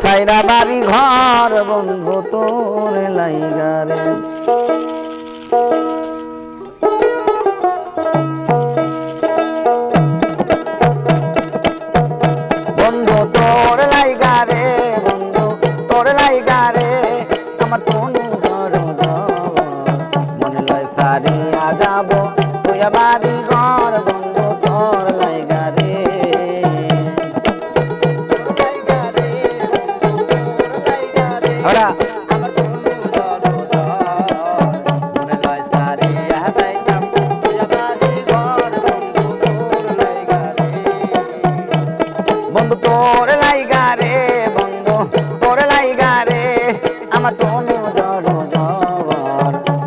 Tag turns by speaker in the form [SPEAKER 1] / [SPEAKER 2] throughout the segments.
[SPEAKER 1] সাইরা বাড়ি ঘর বন্ধু তোর লাইগারে বন্ধু তোর লাইগারে বন্ধু তোর লাইগারে আমার তনু দরদ মনে লয় সারিয়া যাব তুই বাড়ি ঘর বন্ধু তোর লাইগারে বন্ধু তোর লাইগারে বন্ধু তোর লাইগারে আমার তনু জর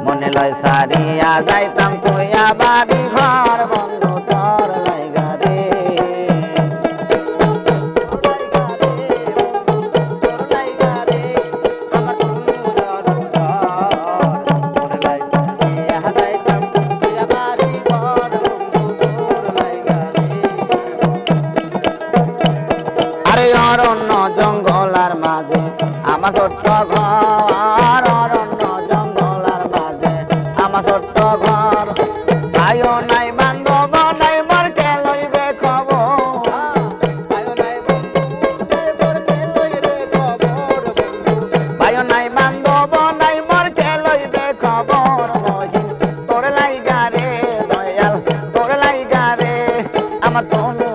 [SPEAKER 1] মনে লয় সারিয়া যাইতাম তুই বাড়ি ঘর বন্ধু তোর লাইগারে অরণ্য জঙ্গলার মাঝে আমার ছোট্ট ঘর অরণ্য জঙ্গলার মাঝে আমার ছোট্ট ঘর ভাইও নাই বান্ধব নাই মোর কে লইবে খবর ভাইও নাই বান্ধব নাই মোর কে লইবে খবর মহিন তোর লাইগারে দয়াল তোর লাইগারে আমার তনু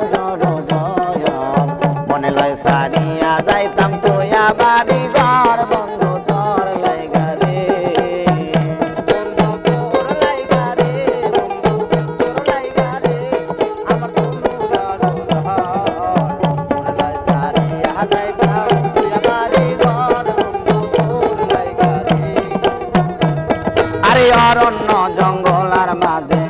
[SPEAKER 1] মনে লয় সারিয়া যাইতাম তুই বাড়ি ঘর বন্ধু তোর লাইগারে বন্ধু তোর লাইগারে বন্ধু তোর লাইগারে আমার তনু মনে লয় সারিয়া যাইতাম তুই বাড়ি ঘর বন্ধু তোর লাইগারে আরে অরণ্য জঙ্গলার মাঝে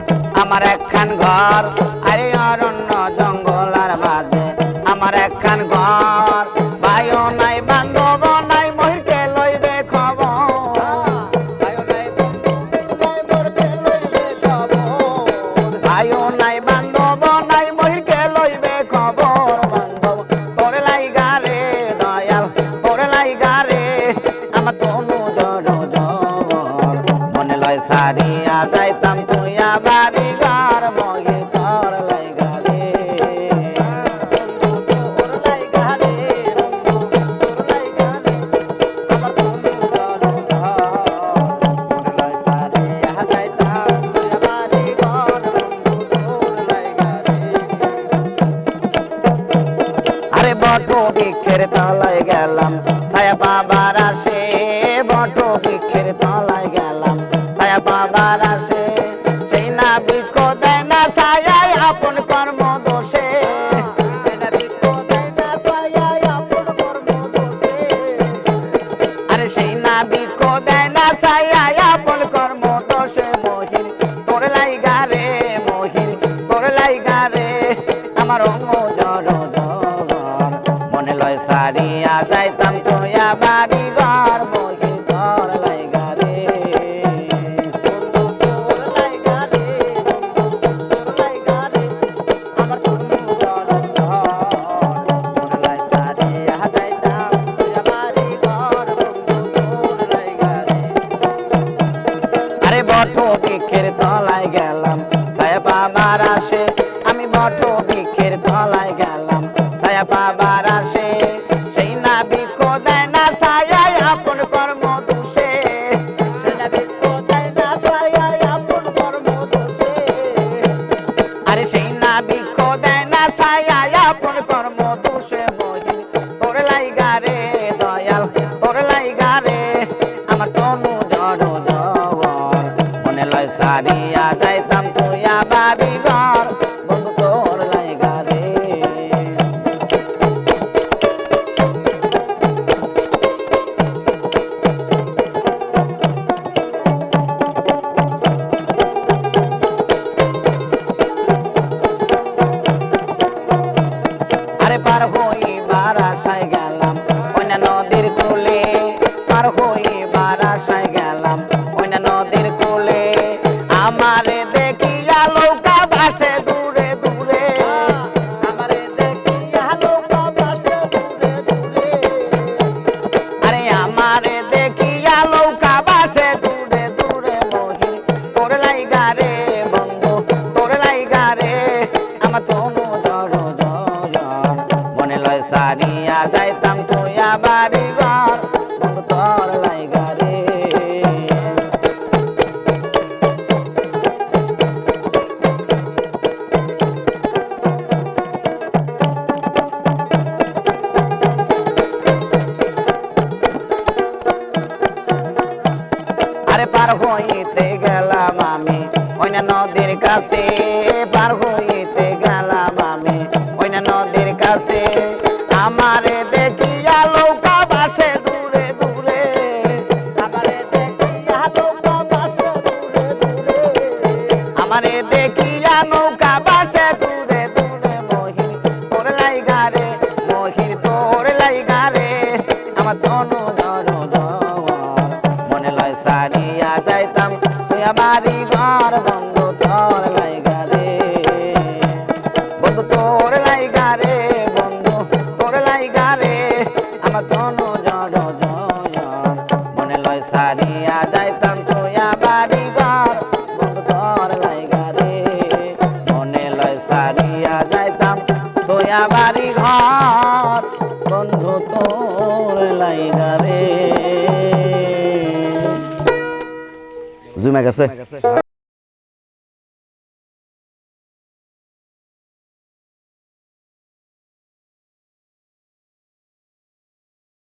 [SPEAKER 1] আমার একখান ঘর আরে অরণ্য জঙ্গলার মাঝে আমার একখান ঘর ভাইও নাই বান্ধব নাই মহিরকে লইবে খবর ভাইও নাই বান্ধব নাই মহিরকে লইবে খবর বান্ধব তোর লাইগারে দয়াল তোর লাইগারে আমার তনু জর মনে লয় সারিয়া যাইতাম তুই বাড়ি ঘর মহির তোর লাইগারে বট বৃক্ষের তলায় গেলাম ছায়া পাবার আসে বট বৃক্ষের তলায় গেলাম ছায়া পাবার আসে সেই না বৃক্ষ দেয় না ছায়ায় আপন কর্ম দোষে আরে সেই না বৃক্ষ দেয় না ছায়ায় আপন কর্ম দোষে মহির তোর লাইগারে মহির তোর লাইগারে আমার অঙ্গ জর মনে লয় সারিয়া যাইতাম তুই বাড়ি ঘর মহির তোর লাইগারে বন্ধু তোর লাইগারে বন্ধু তোর লাইগারে আমার তনু জর মনে লয় সারিয়া যাইতাম তুই বাড়ি ঘর বন্ধু তোর লাইগারে আরে বট বৃক্ষের তলায় গেলাম ছায়া পাবার আসে আমি বট বৃক্ষের তলায় গেলাম ছায়া পাবার আসে সেই না বৃক্ষ দেয় না ছায়ায় আপন কর্ম দোষে আরে সেই না বৃক্ষ দেয় না ছায়ায় আপন কর্ম দোষে মহির তোর লাইগারে দয়াল তোর লাইগারে আমার তনু জর মনে লয় সারিয়া যাইতাম তুই বাড়ি ঘর বন্ধু তোর লাইগারে আরে পার হইবার আশায় গেলাম ওই না নদীর কূলে পার হইবার আশায় গেলাম ওই না নদীর কূলে আমারে দেখিয়া নৌকা ভাসে দূরে দূরে আমারে দেখিয়া নৌকা ভাসে দূরে দূরে যাইতাম তুইয়া বাড়ি ঘর বন্ধু তোর লাইগা রে। আরে পার হইতে গেলাম আমি ওইনা নদীর কাছে, পার হইতে গেলাম আমি ওইনা নদীর কাছে, আমারে দেখিয়া নৌকা ভাসে দূরে দূরে, আমারে দেখিয়া নৌকা ভাসে দূরে দূরে, আমারে দেখিয়া নৌকা ভাসে দূরে দূরে, মহিন তোর লাইগা রে, মহিন তোর লাইগা রে, আমার তনু জড় মনে লয় সারিয়া যাইতাম তুই বাড়ি ঘর বন্ধু তোর লাইগা রে, বন্ধু তোর লাইগা রে, বন্ধু তোর লাইগা রে, আমার তনু জড় মনে লয় সারিয়া যাইতাম তুই বাড়ি ঘর বন্ধু তোর লাইগা রে, মনে লয় সারিয়া যাইতাম তুই বাড়ি ঘর বন্ধু তোর লাইগা রে। জুমে গেছে।